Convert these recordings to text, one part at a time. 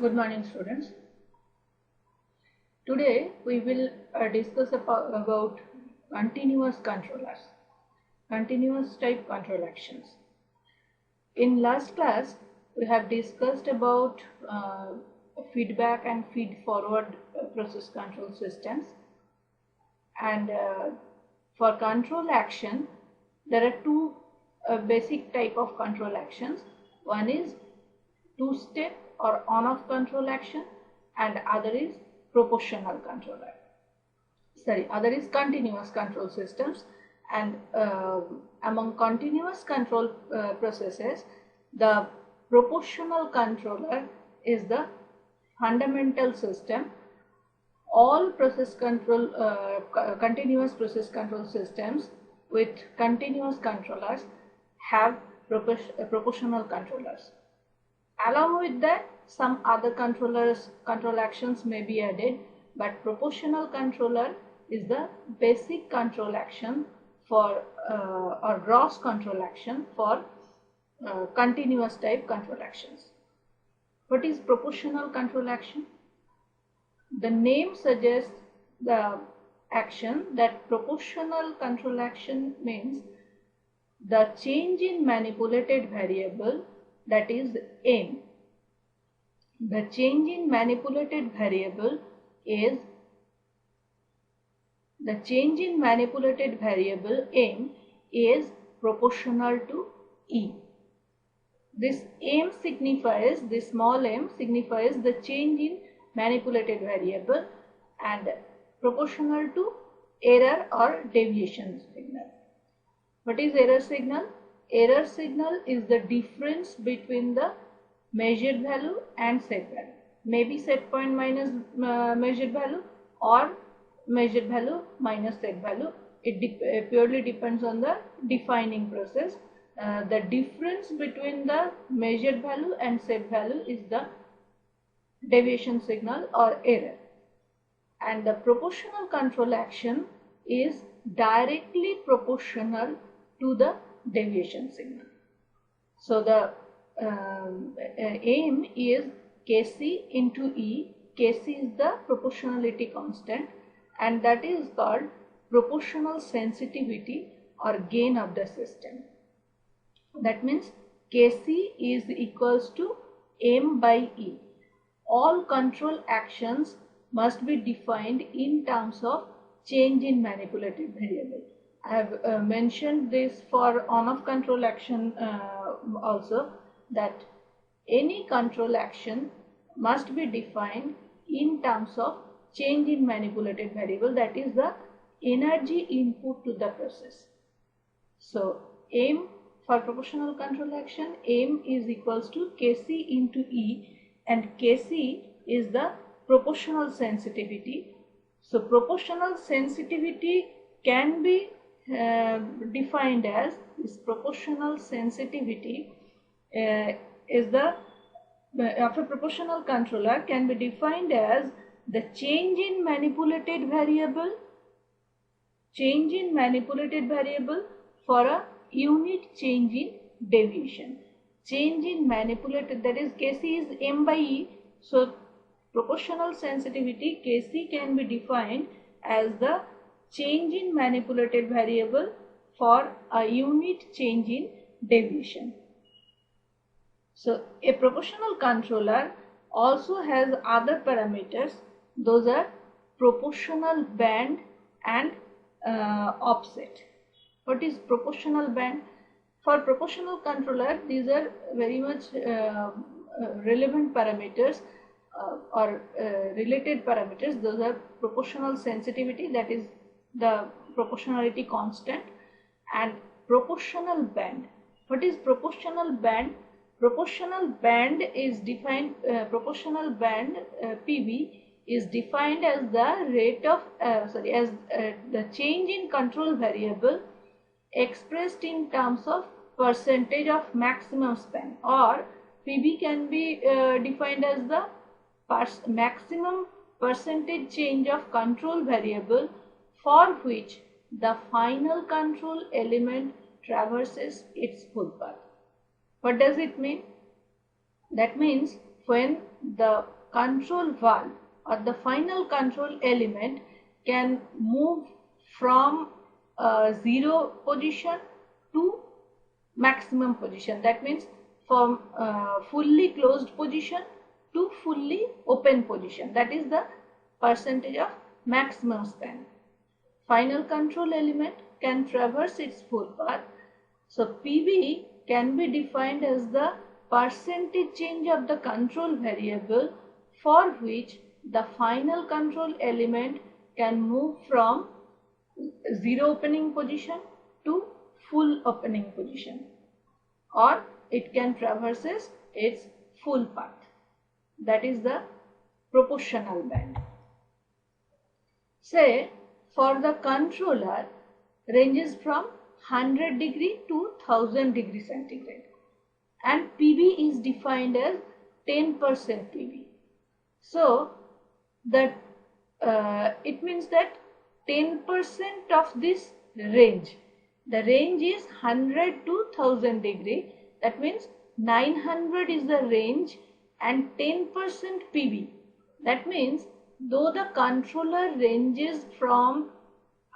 Good morning, students. Today we will discuss about continuous controllers, continuous type control actions. In last class, we have discussed about feedback and feed forward process control systems. And for control action, there are two basic type of control actions. One is two-step or on-off control action, and other is proportional controller. Other is continuous control systems. And among continuous control processes, the proportional controller is the fundamental system. All process control, continuous process control systems with continuous controllers have proportional controllers. Along with that, some other control actions may be added, but proportional controller is the basic control action for or gross control action for continuous type control actions. What is proportional control action? The name suggests the action that proportional control action means the change in manipulated variable, that is M. The change in manipulated variable is M is proportional to E. This M signifies, this small m signifies the change in manipulated variable and proportional to error or deviation signal. What is error signal? Error signal is the difference between the measured value and set value. Maybe set point minus measured value or measured value minus set value. It purely depends on the defining process. The difference between the measured value and set value is the deviation signal or error. And the proportional control action is directly proportional to the deviation signal. So the aim is Kc into E. Kc is the proportionality constant, and that is called proportional sensitivity or gain of the system. That means Kc is equals to M by E. All control actions must be defined in terms of change in manipulated variable. I have mentioned this for on-off control action also, that any control action must be defined in terms of change in manipulated variable, that is the energy input to the process. So M for proportional control action, M is equals to Kc into E, and Kc is the proportional sensitivity. So proportional sensitivity can be defined as, this proportional sensitivity is the of a proportional controller can be defined as the change in manipulated variable for a unit change in deviation. Change in manipulated, that is Kc is M by E. So proportional sensitivity Kc can be defined as the change in manipulated variable for a unit change in deviation. So a proportional controller also has other parameters. Those are proportional band and offset. What is proportional band? For proportional controller, these are very much relevant parameters or related parameters. Those are proportional sensitivity, that is the proportionality constant, and proportional band. What is proportional band? Proportional band is defined, proportional band PB is defined as the rate of, the change in control variable expressed in terms of percentage of maximum span, or PB can be defined as the maximum percentage change of control variable for which the final control element traverses its full path. What does it mean? That means when the control valve or the final control element can move from zero position to maximum position. That means from fully closed position to fully open position. That is the percentage of maximum span. Final control element can traverse its full path. So PV can be defined as the percentage change of the control variable for which the final control element can move from zero opening position to full opening position, or it can traverses its full path. That is the proportional band. Say for the controller ranges from 100 degree to 1000 degree centigrade, and PV is defined as 10% PV. So that it means that 10% of this range, the range is 100 to 1000 degree. That means 900 is the range and 10% PV. That means though the controller ranges from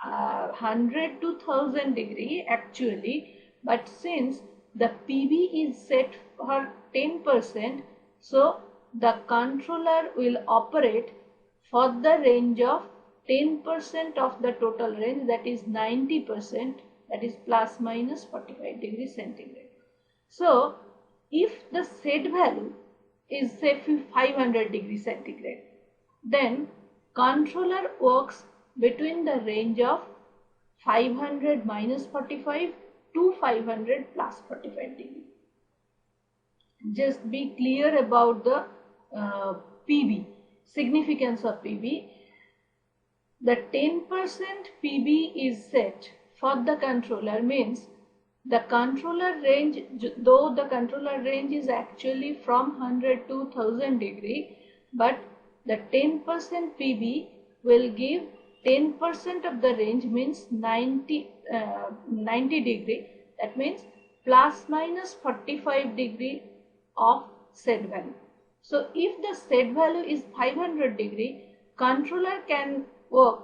100 to 1000 degree actually, but since the PV is set for 10%, so the controller will operate for the range of 10% of the total range, that is 90%, that is plus minus 45 degree centigrade. So if the set value is say 500 degree centigrade, then controller works between the range of 500 minus 45 to 500 plus 45 degree. Just be clear about the PV, significance of PV. The 10% PV is set for the controller means the controller range, though the controller range is actually from 100 to 1000 degree, but the 10% PV will give 10% of the range, means 90 degree. That means plus minus 45 degree of set value. So if the set value is 500 degree, controller can work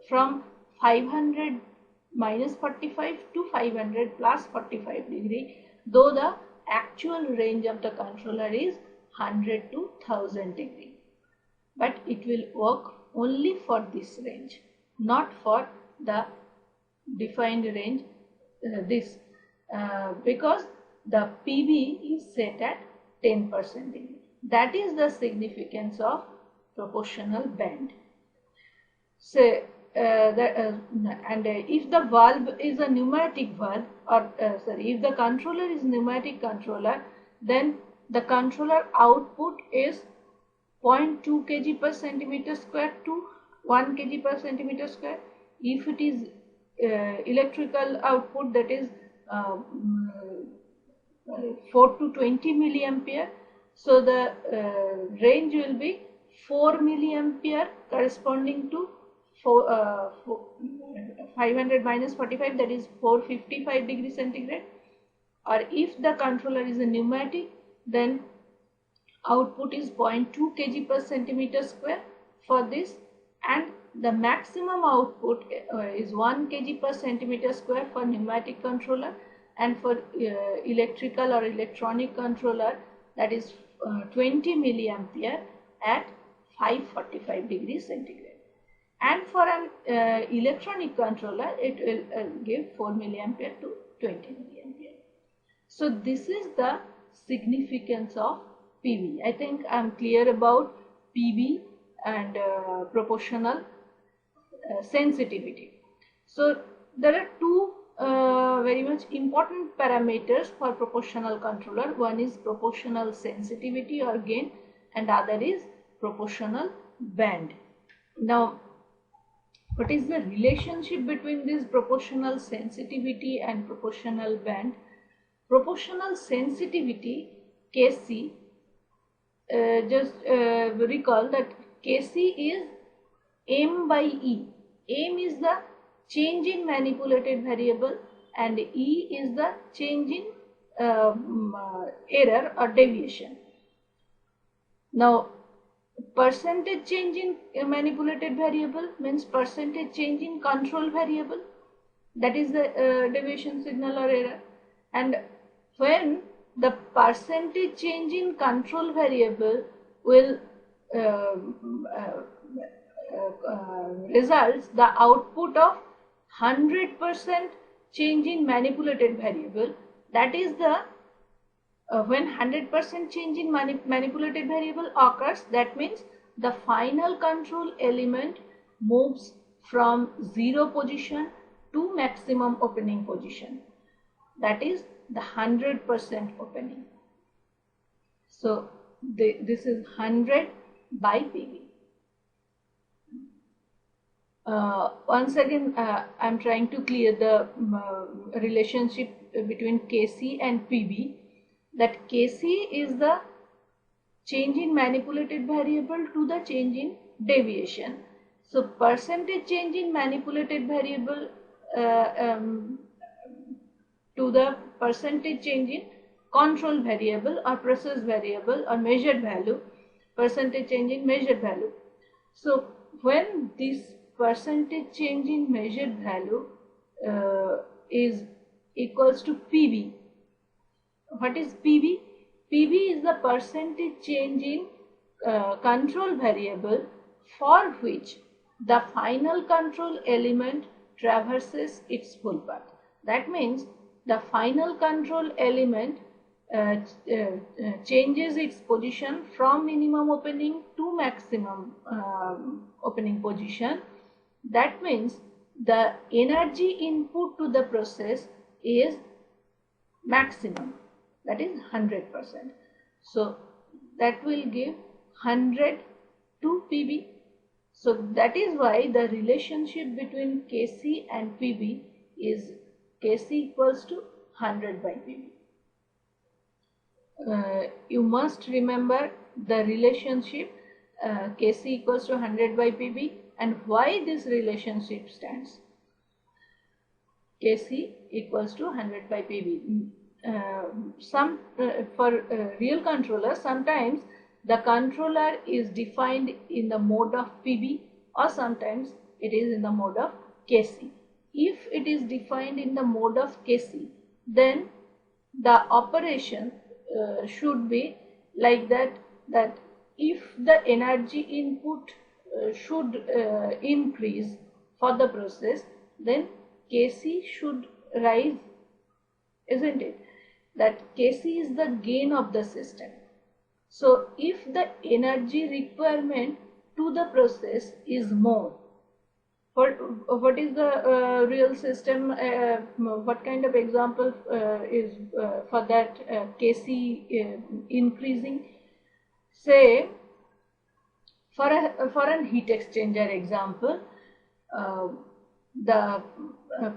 from 500 minus 45 to 500 plus 45 degree, though the actual range of the controller is 100 to 1000 degree. But it will work only for this range, not for the defined range because the PV is set at 10% degree. That is the significance of proportional band. So if the valve is a pneumatic valve, or if the controller is pneumatic controller, then the controller output is 0.2 kg per centimeter square to 1 kg per centimeter square. If it is electrical output, that is 4 to 20 milliampere. So the range will be 4 milliampere corresponding to 500 minus 45, that is 455 degree centigrade. Or if the controller is a pneumatic, then output is 0.2 kg per centimeter square for this, and the maximum output is 1 kg per centimeter square for pneumatic controller, and for electrical or electronic controller, that is 20 milliampere at 545 degrees centigrade. And for an electronic controller, it will give 4 milliampere to 20 milliampere. So this is the significance of PV. I think I am clear about PV and proportional sensitivity. So there are two very much important parameters for proportional controller. One is proportional sensitivity or gain, and other is proportional band. Now, what is the relationship between this proportional sensitivity and proportional band? Proportional sensitivity, Kc, just recall that Kc is M by E. M is the change in manipulated variable and E is the change in error or deviation. Now, percentage change in manipulated variable means percentage change in control variable. That is the deviation signal or error. And when the percentage change in control variable will uh, uh, results the output of 100% change in manipulated variable, that is the when 100% change in manipulated variable occurs, that means the final control element moves from 0 position to maximum opening position. That is the 100% opening. So this is 100 by PV. Once again, I'm trying to clear the relationship between Kc and Pb. That Kc is the change in manipulated variable to the change in deviation. So percentage change in manipulated variable to the percentage change in control variable or process variable or measured value, percentage change in measured value. So when this percentage change in measured value is equals to PV. What is PV? PV is the percentage change in control variable for which the final control element traverses its full path. That means the final control element changes its position from minimum opening to maximum opening position. That means the energy input to the process is maximum, that is 100%. So that will give 100 to PV. So that is why the relationship between Kc and PV is Kc equals to 100 by PV. You must remember the relationship Kc equals to 100 by PV and why this relationship stands. Kc equals to 100 by PV. For real controller, sometimes the controller is defined in the mode of PV or sometimes it is in the mode of Kc. If it is defined in the mode of Kc, then the operation should be like that if the energy input should increase for the process, then Kc should rise, isn't it? That Kc is the gain of the system. So if the energy requirement to the process is more, what is the real system, what kind of example is for that Kc increasing? Say for an heat exchanger example, the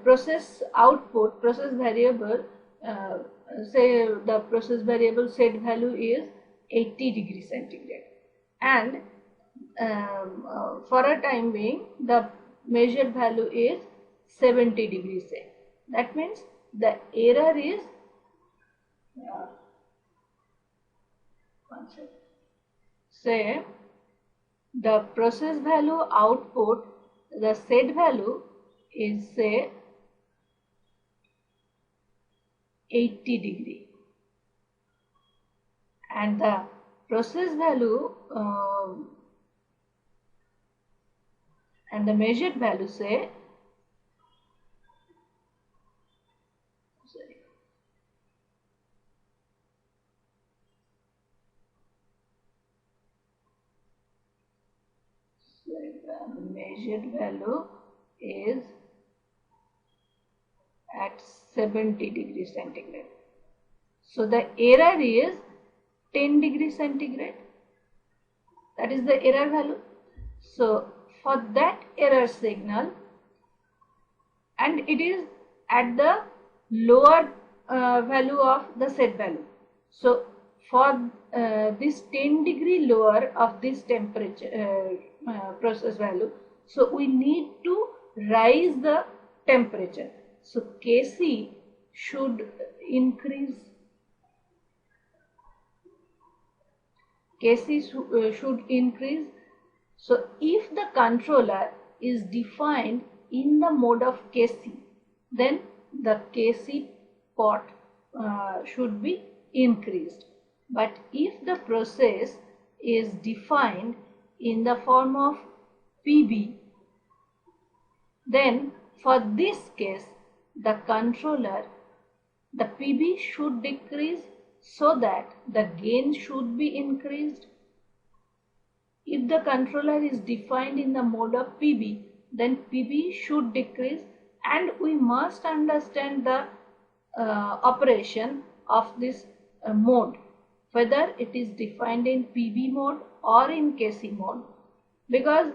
process output, process variable, say the process variable set value is 80 degrees centigrade, and for a time being the measured value is 70 degrees C. That means the error is say the process value output, the set value is say 80 degree and the process value and the measured value say the measured value is at 70 degrees centigrade. So the error is 10 degrees centigrade. That is the error value. So for that error signal, and it is at the lower value of the set value. So for this 10 degree lower of this temperature process value, so we need to rise the temperature. So Kc should increase. Kc should increase. So if the controller is defined in the mode of Kc, then the Kc pot should be increased. But if the process is defined in the form of Pb, then for this case the controller, the Pb should decrease so that the gain should be increased. If the controller is defined in the mode of Pb, then Pb should decrease, and we must understand the operation of this mode, whether it is defined in Pb mode or in Kc mode, because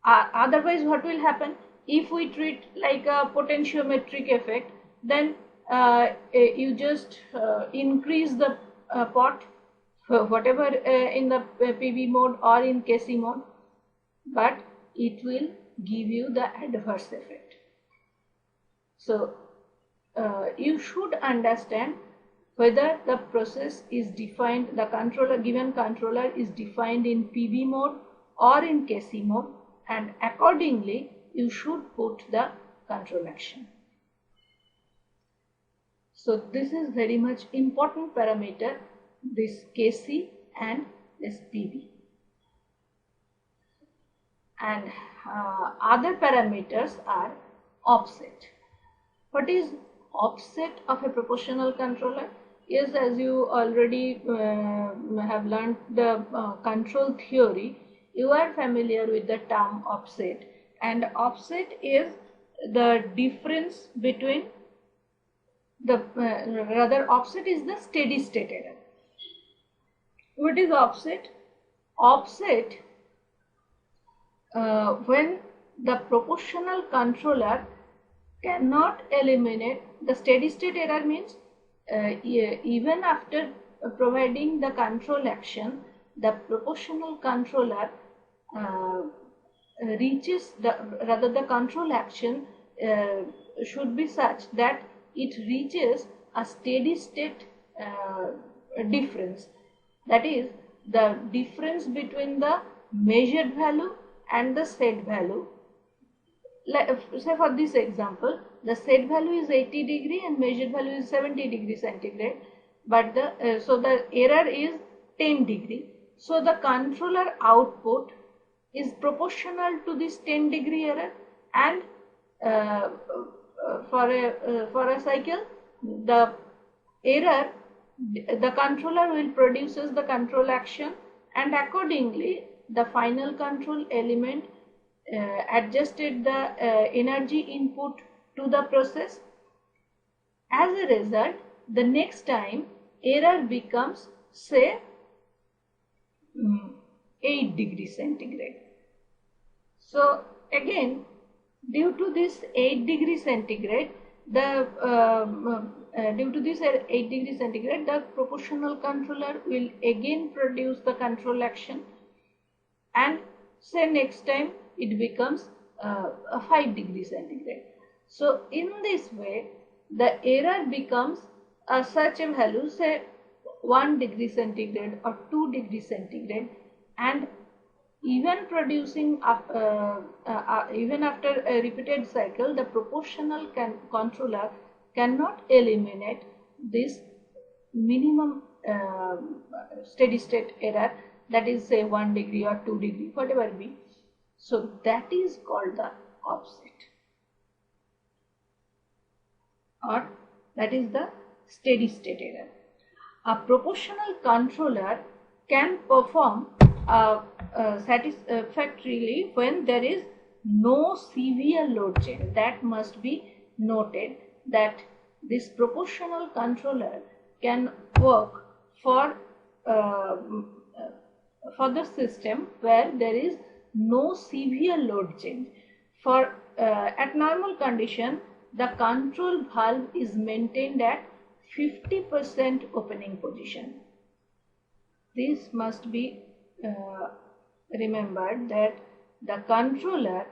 otherwise what will happen? If we treat like a potentiometric effect, then you just increase the pot, whatever in the Pb mode or in Kc mode, but it will give you the adverse effect. So you should understand whether the process is defined, the controller, given controller is defined in Pb mode or in Kc mode, and accordingly you should put the control action. So this is very much important parameter, this Kc and this Pb. And other parameters are offset. What is offset of a proportional controller? Yes, as you already have learned the control theory, you are familiar with the term offset, and offset is the difference between the offset is the steady state error. What is offset? Offset when the proportional controller cannot eliminate the steady state error, means even after providing the control action, the proportional controller reaches the control action should be such that it reaches a steady state difference, that is the difference between the measured value and the set value. Say for this example, the set value is 80 degree and measured value is 70 degree centigrade, but the so the error is 10 degree. So the controller output is proportional to this 10 degree error, and for a cycle, the error, the controller will produces the control action, and accordingly the final control element adjusted the energy input to the process. As a result, the next time error becomes, say, 8 degree centigrade. So again, due to this 8 degree centigrade, the proportional controller will again produce the control action, and say next time it becomes a 5 degree centigrade. So in this way, the error becomes such a value, say 1 degree centigrade or 2 degree centigrade, and even producing even after a repeated cycle, the proportional controller cannot eliminate this minimum steady state error, that is say 1 degree or 2 degree, whatever be. So that is called the offset, or that is the steady state error. A proportional controller can perform satisfactorily when there is no severe load change. That must be noted, that this proportional controller can work for the system where there is no severe load change. For at normal condition, the control valve is maintained at 50% opening position. This must be remembered, that the controller,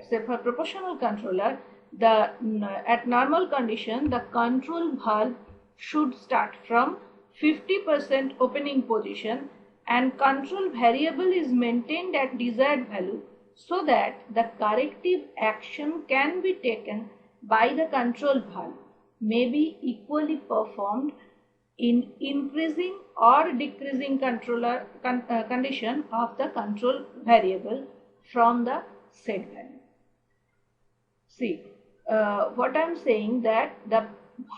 say for proportional controller, at normal condition the control valve should start from 50% opening position and control variable is maintained at desired value so that the corrective action can be taken by the control valve may be equally performed in increasing or decreasing condition of the control variable from the set value. See, what I am saying that the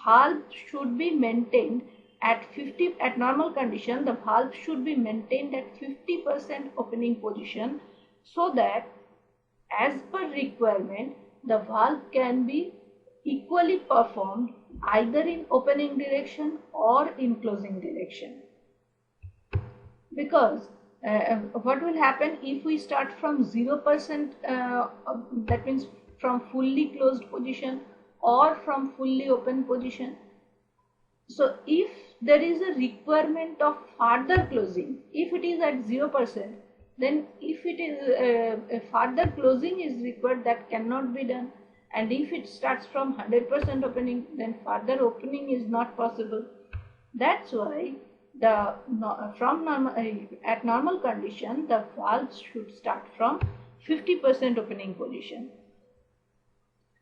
valve should be maintained at 50 at normal condition. The valve should be maintained at 50% opening position so that as per requirement the valve can be equally performed either in opening direction or in closing direction. Because what will happen if we start from 0%, that means from fully closed position or from fully open position. So if there is a requirement of further closing, if it is at 0%, then if it is further closing is required, that cannot be done. And if it starts from 100% opening, then further opening is not possible. That's why at normal condition the valves should start from 50% opening position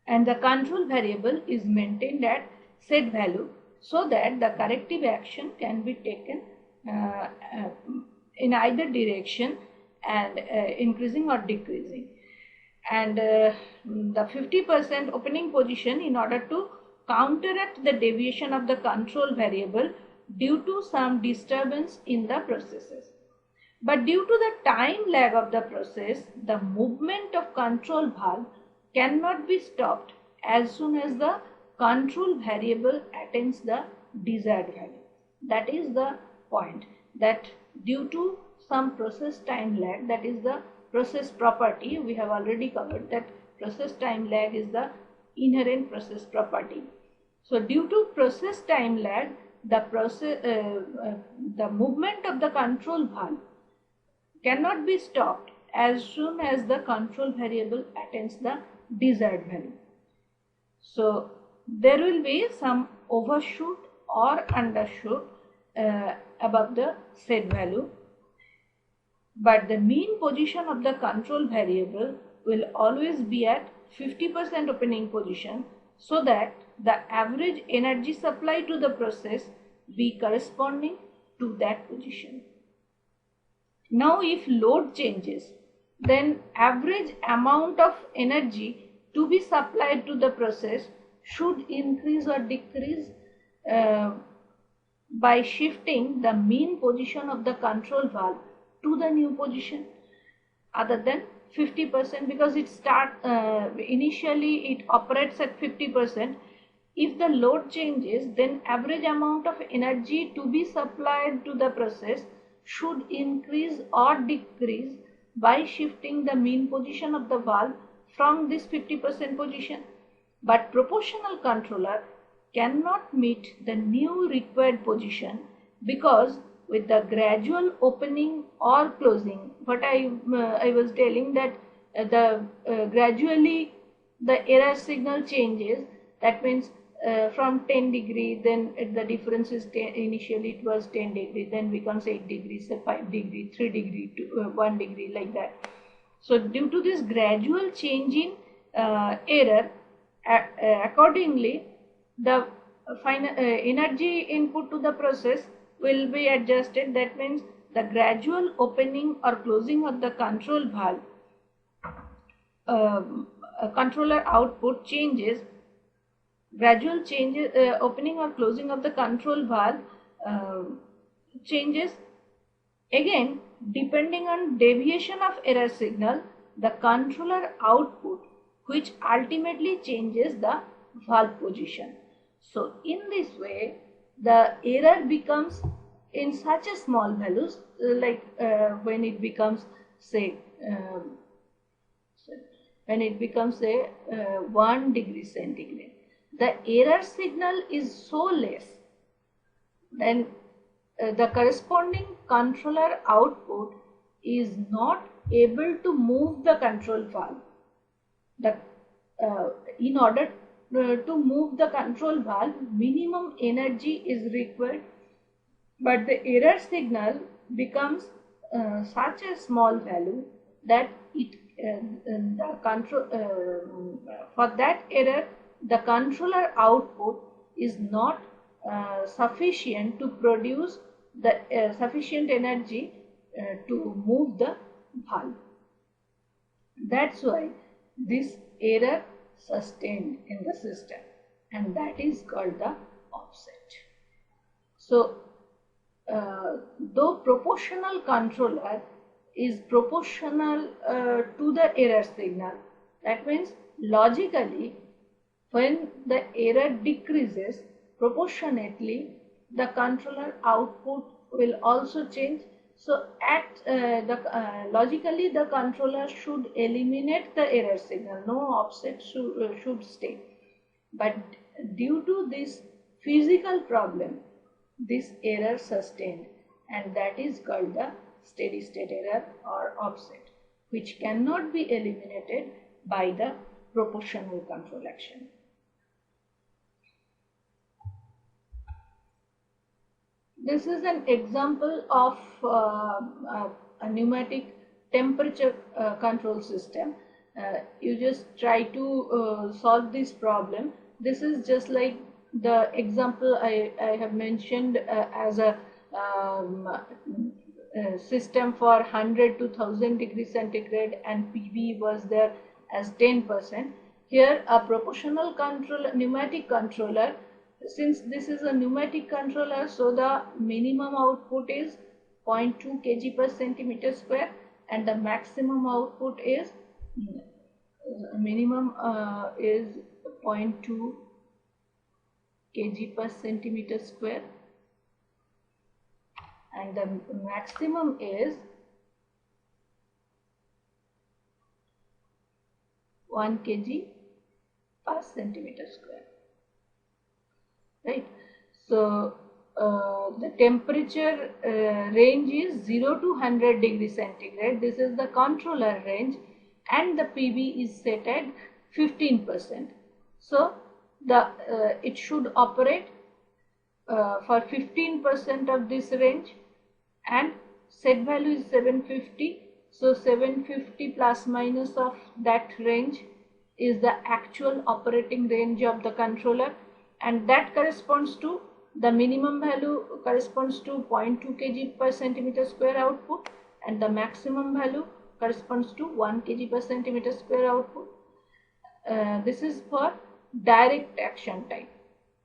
and the control variable is maintained at set value so that the corrective action can be taken in either direction and increasing or decreasing. And the 50% opening position in order to counteract the deviation of the control variable due to some disturbance in the processes. But due to the time lag of the process, the movement of control valve cannot be stopped as soon as the control variable attains the desired value. That is the point, that due to some process time lag, that is the process property. We have already covered that process time lag is the inherent process property. So due to process time lag, the movement of the control valve cannot be stopped as soon as the control variable attains the desired value. So there will be some overshoot or undershoot above the set value, but the mean position of the control variable will always be at 50% opening position so that the average energy supply to the process be corresponding to that position. Now if load changes, then average amount of energy to be supplied to the process should increase or decrease by shifting the mean position of the control valve to the new position other than 50%, because it initially it operates at 50%. If the load changes, then average amount of energy to be supplied to the process should increase or decrease by shifting the mean position of the valve from this 50% position. But proportional controller cannot meet the new required position because with the gradual opening or closing, what I was telling that gradually the error signal changes. That means from 10 degree, then the difference is 10, initially it was 10 degree, then becomes 8 degrees, 5 degree, 3 degree, 1 degree, like that. So due to this gradual change in error, accordingly the final energy input to the process will be adjusted. That means the gradual opening or closing of the control valve, controller output changes, gradual changes, opening or closing of the control valve changes again depending on deviation of error signal, the controller output, which ultimately changes the valve position. So in this way the error becomes in such a small values, like when it becomes say 1 degree centigrade, the error signal is so less, then the corresponding controller output is not able to move the control valve. In order to move the control valve, minimum energy is required, but the error signal becomes such a small value that the control for that error the controller output is not sufficient to produce the sufficient energy to move the valve. That's why this error sustained in the system, and that is called the offset. So though proportional controller is proportional to the error signal, that means logically when the error decreases proportionately, the controller output will also change. So logically the controller should eliminate the error signal, no offset should stay. But due to this physical problem, this error sustained, and that is called the steady state error or offset, which cannot be eliminated by the proportional control action. This is an example of a pneumatic temperature control system. You just try to solve this problem. This is just like the example I have mentioned as a system for 100 to 1000 degrees centigrade, and PV was there as 10%. Here a proportional control pneumatic controller, since this is a pneumatic controller, so the minimum output is 0.2 kg per centimeter square, and the maximum output is is 0.2 kg per centimeter square, and the maximum is 1 kg per centimeter square. Right. So the temperature range is 0 to 100 degrees centigrade. This is the controller range, and the PV is set at 15%. So the it should operate for 15% of this range, and set value is 750. So 750 plus minus of that range is the actual operating range of the controller, and that corresponds to the minimum value corresponds to 0.2 kg per centimeter square output, and the maximum value corresponds to 1 kg per centimeter square output. This is for direct action type.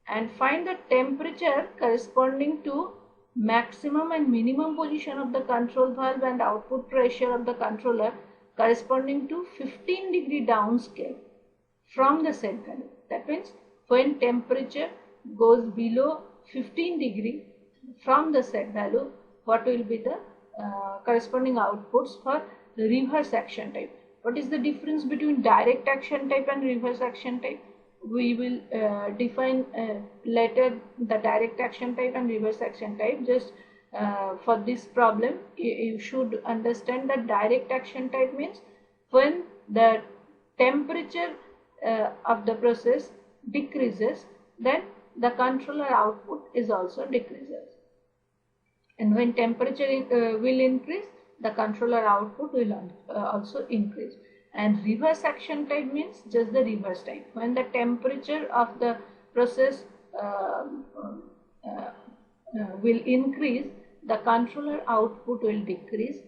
And find the temperature corresponding to maximum and minimum position of the control valve and output pressure of the controller corresponding to 15 degree downscale from the set value. That means when temperature goes below 15 degree from the set value, what will be the corresponding outputs for reverse action type. What is the difference between direct action type and reverse action type? We will define later the direct action type and reverse action type. Just for this problem, you should understand that direct action type means when the temperature of the process decreases, then the controller output is also decreases, and when temperature will increase, the controller output will also increase. And reverse action type means just the reverse type. When the temperature of the process will increase, the controller output will decrease,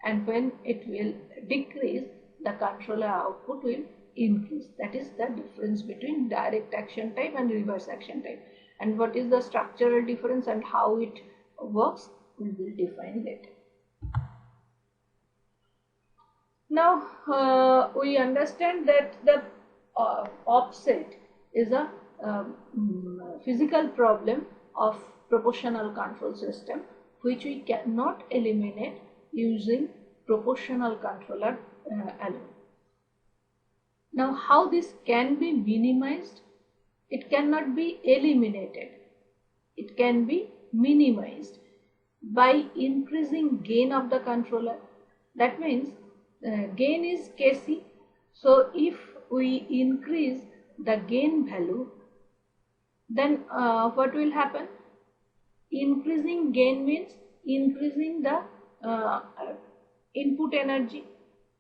and when it will decrease, the controller output will increase. That is the difference between direct action type and reverse action type. And what is the structural difference and how it works, we will define later. Now we understand that the offset is a physical problem of proportional control system, which we cannot eliminate using proportional controller alone. Now how this can be minimized? It cannot be eliminated. It can be minimized by increasing gain of the controller. That means gain is Kc. So if we increase the gain value, then what will happen? Increasing gain means increasing the input energy.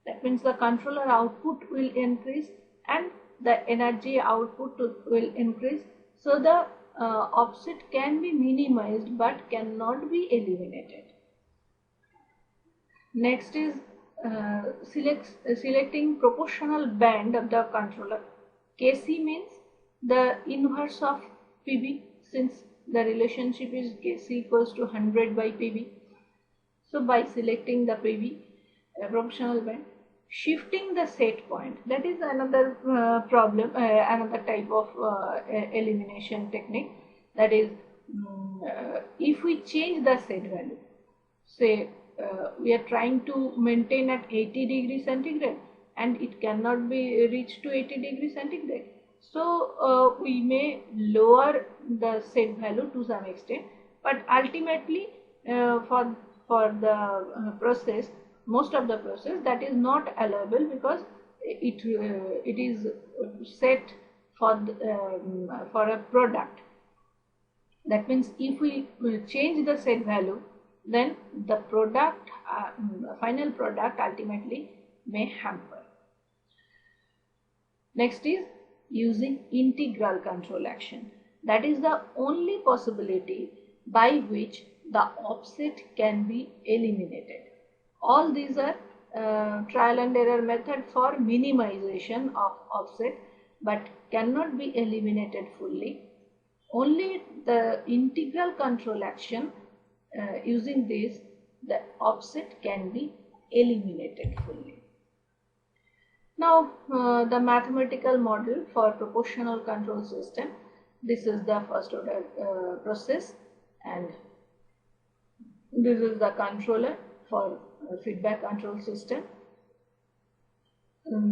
That means the controller output will increase and the energy output will increase. So the offset can be minimized but cannot be eliminated. Next is selecting proportional band of the controller. Kc means the inverse of Pb, since the relationship is Kc equals to 100 by Pb. So by selecting the Pb proportional band, shifting the set point, that is another problem, another type of elimination technique. That is, if we change the set value, say we are trying to maintain at 80 degrees centigrade and it cannot be reached to 80 degrees centigrade. So we may lower the set value to some extent, but ultimately for the process, most of the process, that is not allowable because it is set for a product. That means if we change the set value, then the product, final product ultimately may hamper. Next is using integral control action. That is the only possibility by which the offset can be eliminated. All these are trial and error method for minimization of offset but cannot be eliminated fully. Only the integral control action, using this, the offset can be eliminated fully. Now the mathematical model for proportional control system. This is the first order process, and this is the controller for feedback control system.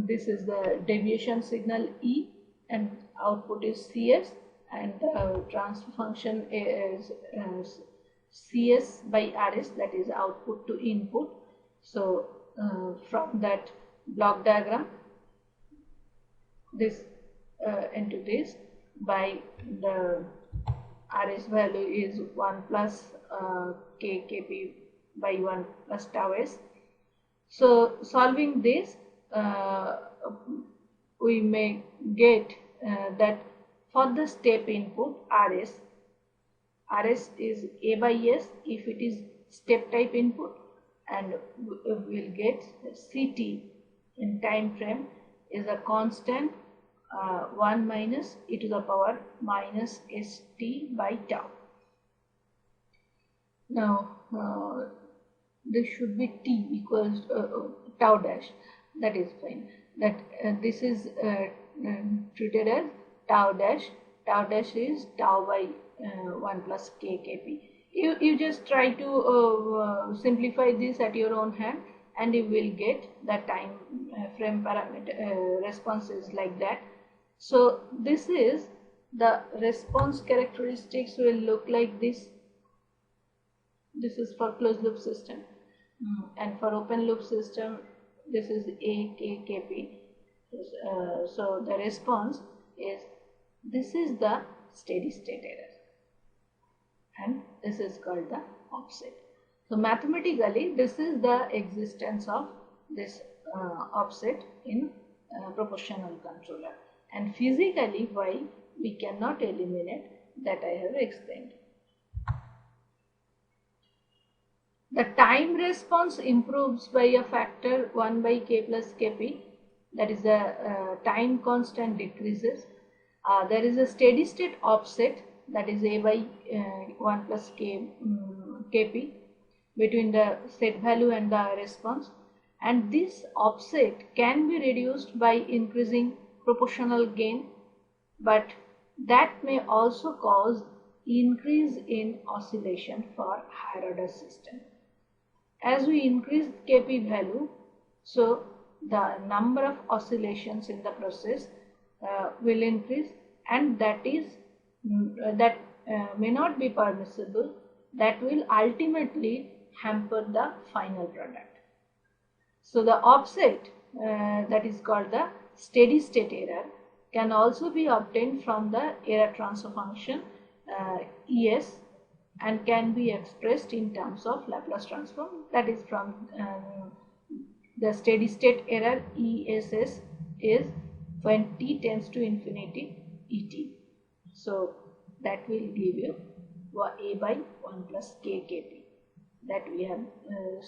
This is the deviation signal E and output is CS, and the transfer function is CS by RS, that is output to input. So from that block diagram, this into this, by the RS value is 1 plus K Kp by 1 plus tau s. So solving this, we may get that for the step input RS is A by S if it is step type input, and we will get Ct in time frame is a constant 1 minus e to the power minus st by tau. Now this should be t equals tau dash, that is fine. That this is treated as tau dash. Tau dash is tau by 1 plus k kp. You just try to simplify this at your own hand, and you will get the time frame parameter responses like that. So this is the response characteristics will look like this. This is for closed loop system, and for open loop system this is A K Kp. So the response is, this is the steady state error, and this is called the offset. So mathematically this is the existence of this offset in proportional controller, and physically why we cannot eliminate, that I have explained. The time response improves by a factor 1 by k plus kp, that is the time constant decreases. There is a steady state offset, that is A by 1 plus kp between the set value and the response, and this offset can be reduced by increasing proportional gain, but that may also cause increase in oscillation for higher order system. As we increase kp value, so the number of oscillations in the process will increase, and that may not be permissible. That will ultimately hamper the final product. So the offset that is called the steady state error can also be obtained from the error transfer function Es, and can be expressed in terms of Laplace transform, that is from the steady state error ESS is when t tends to infinity Et. So that will give you A by 1 plus k kp, that we have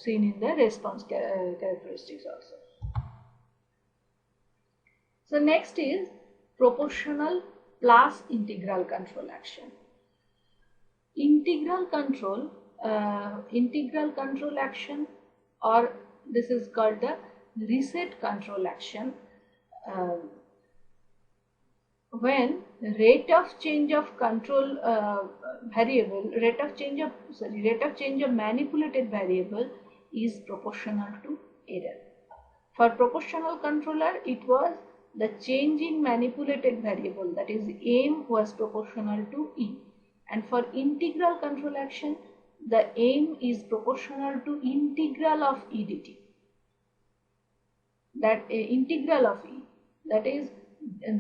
seen in the response characteristics also. So next is proportional plus integral control action. Integral control action, or this is called the reset control action, when rate of change of control variable, rate of change of manipulated variable is proportional to error. For proportional controller, it was the change in manipulated variable, that is m, was proportional to E. And for integral control action, the m is proportional to integral of E dt. That integral of E, that is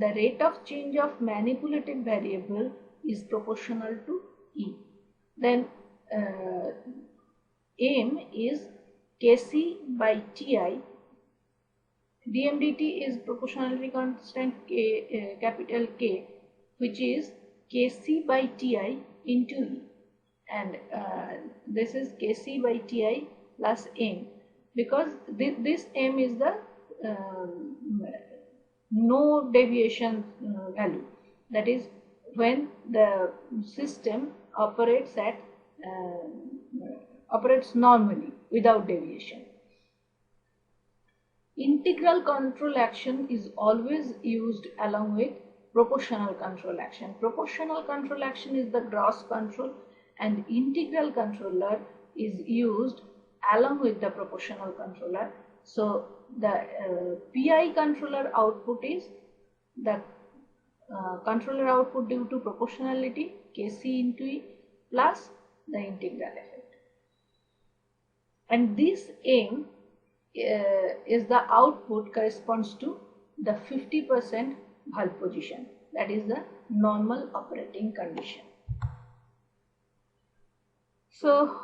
the rate of change of manipulated variable, is proportional to E. Then m is Kc by Ti. dm dt is proportionality constant capital K, which is Kc by Ti into E, and this is Kc by Ti plus m, because this m is the no deviation value, that is when the system operates normally without deviation. Integral control action is always used along with proportional control action. Proportional control action is the gross control, and integral controller is used along with the proportional controller. So the PI controller output is the controller output due to proportionality Kc into E plus the integral effect, and this m is the output corresponds to the 50% bulb position, that is the normal operating condition. So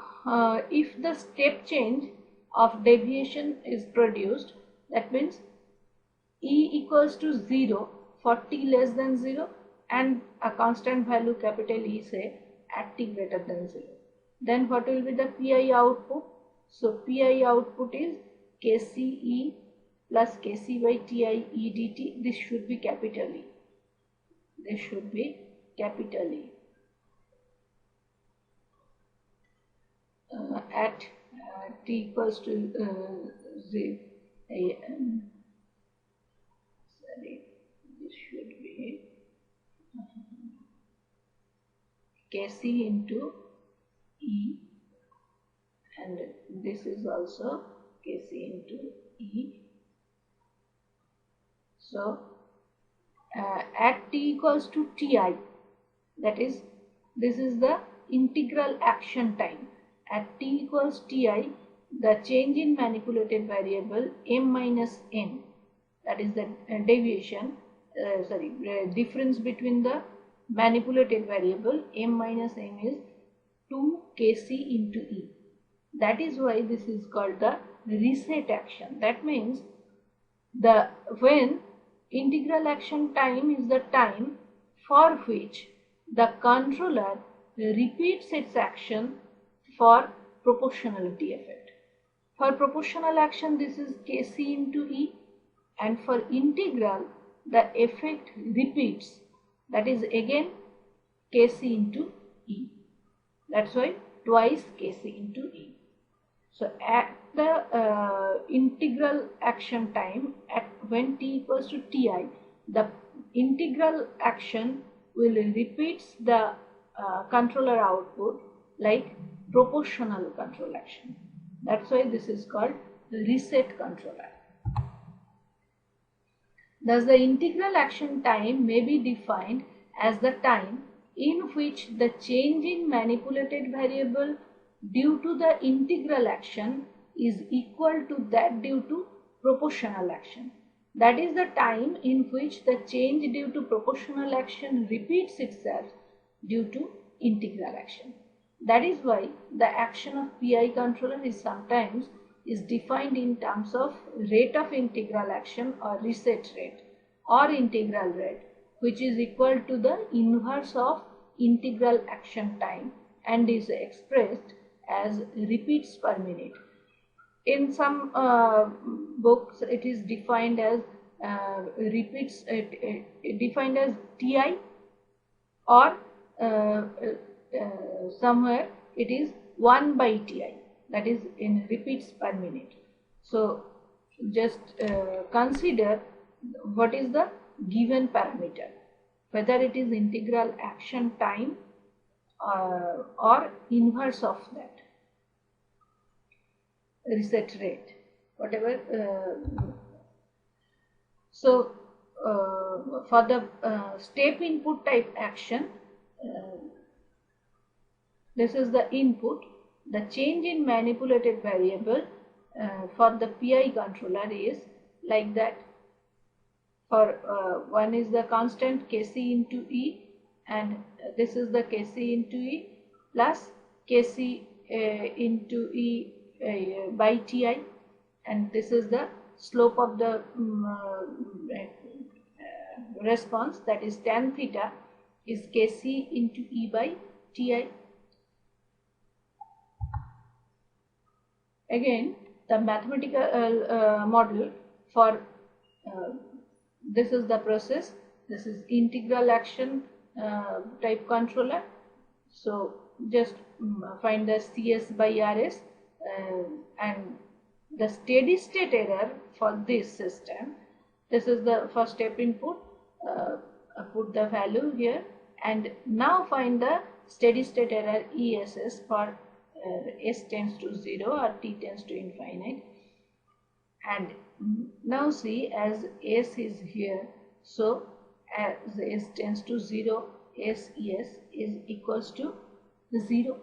if the step change of deviation is produced, that means E equals to 0 for t less than 0 and a constant value capital E, say at t greater than 0, then what will be the PI output? So PI output is Kc E plus Kc by Ti E dt. This should be capital E. This should be capital E. At t equals to 0. Sorry, this should be Kc into E, and this is also Kc into E. So at t equals to Ti, that is, this is the integral action time. At t equals Ti, the change in manipulated variable m minus n, that is the deviation, difference between the manipulated variable m minus n is 2 Kc into E. That is why this is called the reset action. That means when integral action time is the time for which the controller repeats its action for proportionality effect. For proportional action, this is Kc into E, and for integral, the effect repeats, that is again Kc into E. That's why twice Kc into E. So at the integral action time, at when t equals to Ti, the integral action will repeats the controller output like proportional control action. That's why this is called reset controller. Thus, the integral action time may be defined as the time in which the change in manipulated variable due to the integral action is equal to that due to proportional action. That is the time in which the change due to proportional action repeats itself due to integral action. That is why the action of PI controller is sometimes defined in terms of rate of integral action or reset rate or integral rate, which is equal to the inverse of integral action time and is expressed as repeats per minute. In some books it is defined as defined as TI, or somewhere it is 1 by TI, that is in repeats per minute. So just consider what is the given parameter, whether it is integral action time or inverse of that, reset rate, whatever. So for the step input type action, this is the input. The change in manipulated variable for the PI controller is like that. For one is the constant Kc into E, and this is the Kc into E plus Kc into E by Ti, and this is the slope of the response, that is tan theta is Kc into E by Ti. Again, the mathematical model for this is the process. This is integral action type controller. So just find the Cs by Rs, and the steady state error for this system. This is the first step input. Put the value here, and now find the steady state error ESS for S tends to 0 or T tends to infinite. And now see, as S is here, so as S tends to 0, SES is equals to 0.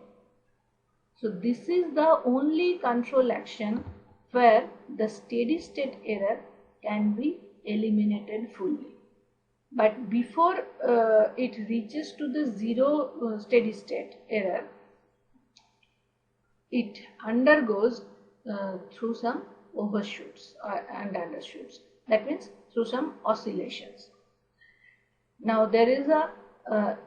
So this is the only control action where the steady state error can be eliminated fully. But before it reaches to the 0 steady state error, it undergoes through some overshoots and undershoots. That means through some oscillations. Now there is a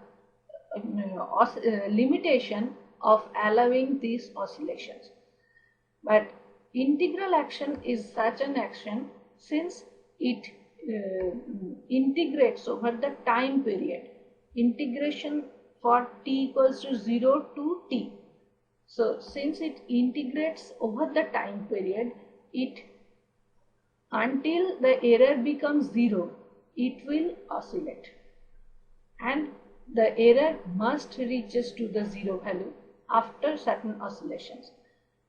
limitation of allowing these oscillations. But integral action is such an action since it integrates over the time period. Integration for t equals to 0 to t. So since it integrates over the time period, it until the error becomes 0, it will oscillate, and the error must reaches to the 0 value after certain oscillations.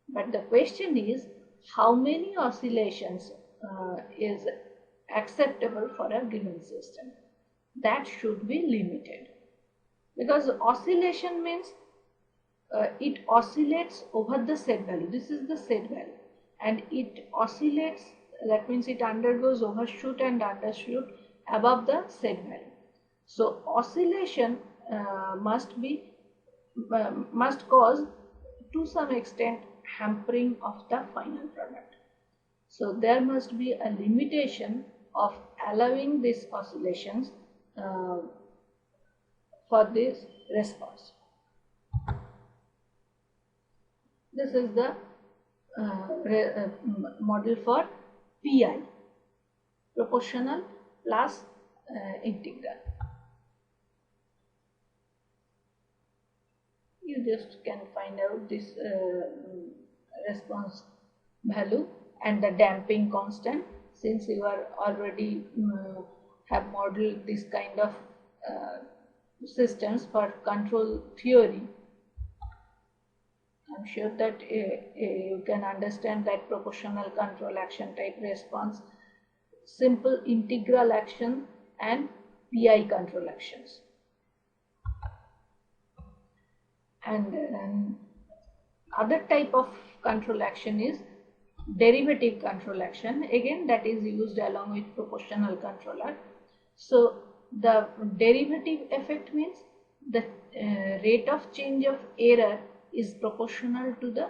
But the question is, how many oscillations is acceptable for a given system? That should be limited, because oscillation means it oscillates over the set value. This is the set value, and it oscillates, that means it undergoes overshoot and undershoot above the set value. So oscillation must cause to some extent hampering of the final product. So there must be a limitation of allowing these oscillations for this response. This is the model for PI, proportional plus integral. You just can find out this response value and the damping constant, since you are already have modeled this kind of systems for control theory. I'm sure that you can understand that proportional control action type response, simple integral action and PI control actions. And other type of control action is derivative control action, again that is used along with proportional controller. So the derivative effect means the rate of change of error is proportional to the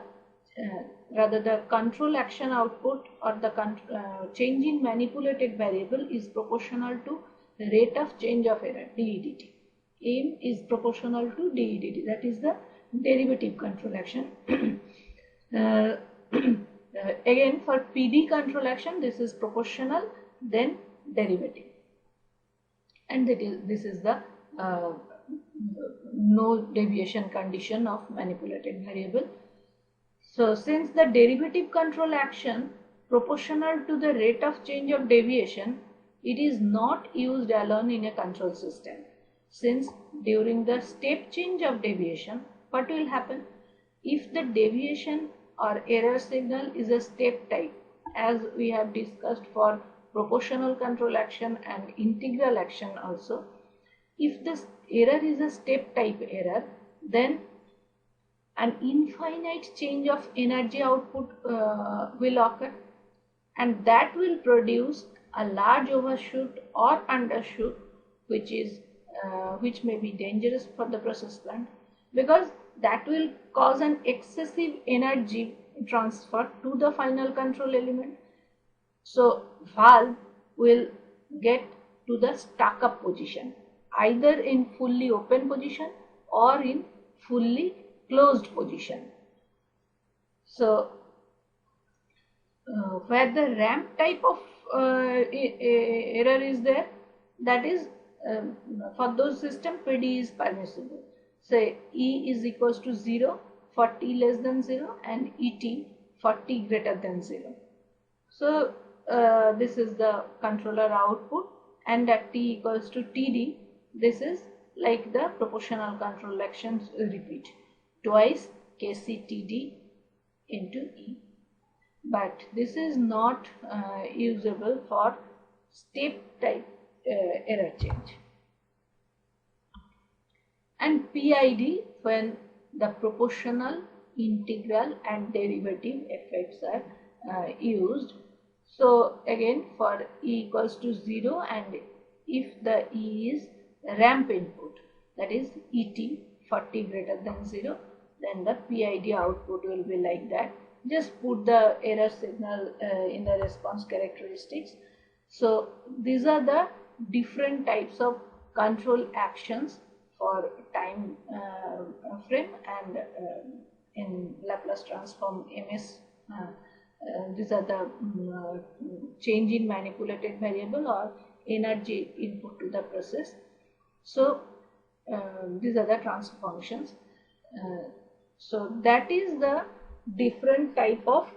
rather the control action output or the change in manipulated variable is proportional to the rate of change of error DEDT. M is proportional to DEDT, that is the derivative control action. Again for PD control action, this is proportional then derivative, and this is the no deviation condition of manipulated variable. So since the derivative control action proportional to the rate of change of deviation, it is not used alone in a control system. Since during the step change of deviation, what will happen? If the deviation or error signal is a step type, as we have discussed for proportional control action and integral action also, if this error is a step type error, then an infinite change of energy output will occur, and that will produce a large overshoot or undershoot, which may be dangerous for the process plant, because that will cause an excessive energy transfer to the final control element. So valve will get to the stuck up position, either in fully open position or in fully closed position. So where the ramp type of error is there, that is for those system PD is permissible. Say E is equals to 0 for t less than 0 and Et for t greater than 0. So this is the controller output, and at t equals to Td, this is like the proportional control actions repeat twice KCTD into E. But this is not usable for step type error change. And PID when the proportional, integral and derivative effects are used. So again for E equals to 0, and if the E is ramp input, that is Et for t greater than 0, then the PID output will be like that. Just put the error signal in the response characteristics. So these are the different types of control actions for time frame and in Laplace transform MS. These are the change in manipulated variable or energy input to the process. So these are the transfer functions. So that is the different type of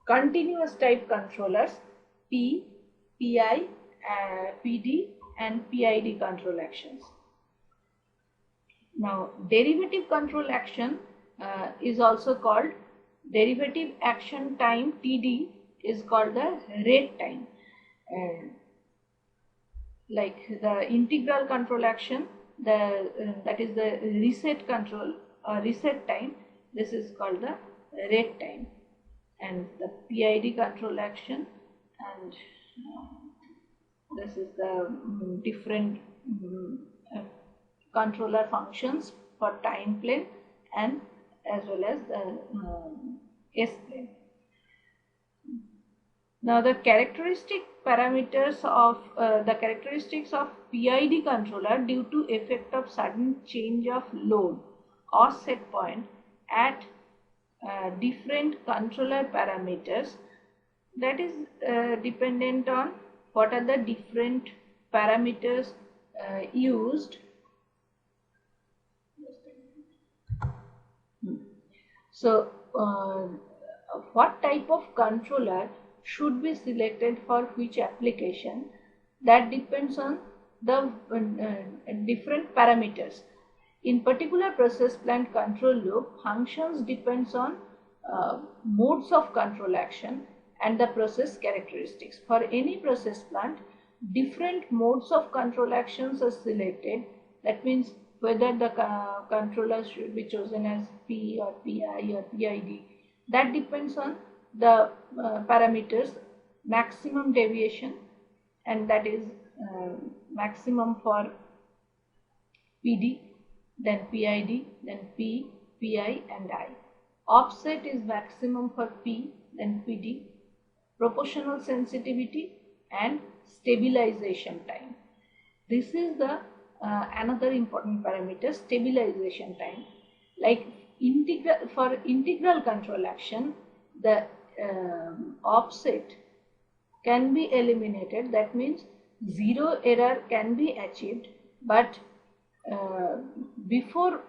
continuous type controllers, P, PI, PD and PID control actions. Now derivative control action is also called derivative action time, TD is called the rate time. Like the integral control action, that is the reset control or reset time, this is called the rate time. And the PID control action, and this is the different controller functions for time plane and as well as the S plane. Now the characteristics of PID controller due to effect of sudden change of load or set point at different controller parameters, that is dependent on what are the different parameters used. So what type of controller should be selected for which application, that depends on the different parameters. In particular process plant control loop, functions depends on modes of control action and the process characteristics. For any process plant, different modes of control actions are selected. That means whether the controller should be chosen as P or PI or PID That depends on the parameters maximum deviation, and that is maximum for PD, then PID, then P, PI and I. Offset is maximum for P, then PD, proportional sensitivity and stabilization time. This is the another important parameter, stabilization time. Like for integral control action, the offset can be eliminated. That means zero error can be achieved, but before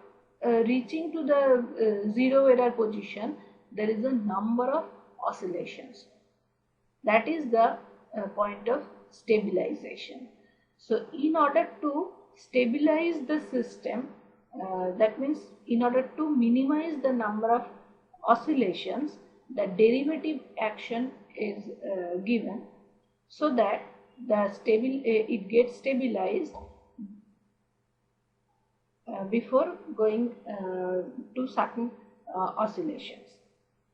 reaching to the zero error position, there is a number of oscillations. That is the point of stabilization. So in order to stabilize the system, that means in order to minimize the number of oscillations, the derivative action is given so that it gets stabilized before going to certain oscillations.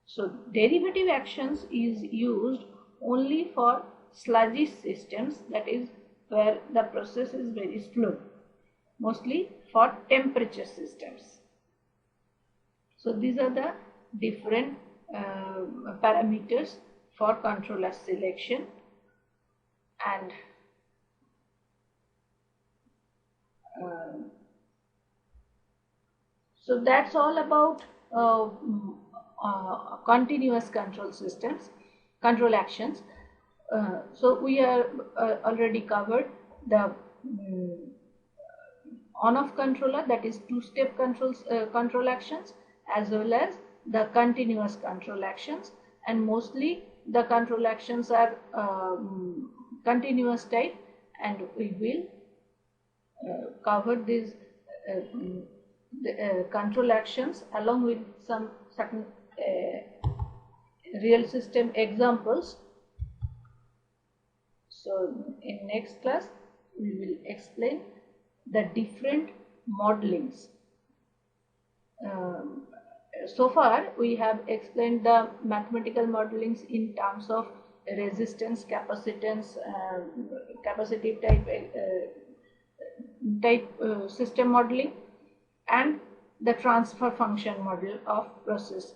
So derivative actions is used only for sluggish systems, that is where the process is very slow, mostly for temperature systems. So these are the different parameters for controller selection, and so that's all about continuous control systems, control actions. So we are already covered the on-off controller, that is two-step control actions, as well as the continuous control actions, and mostly the control actions are continuous type, and we will cover these control actions along with some certain real system examples. So in next class we will explain the different modelings. So far we have explained the mathematical modelings in terms of resistance, capacitance, capacitive type system modeling, and the transfer function model of process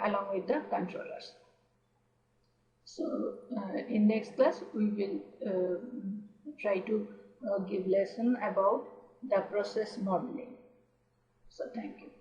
along with the controllers. So in next class we will try to give lesson about the process modeling. So thank you.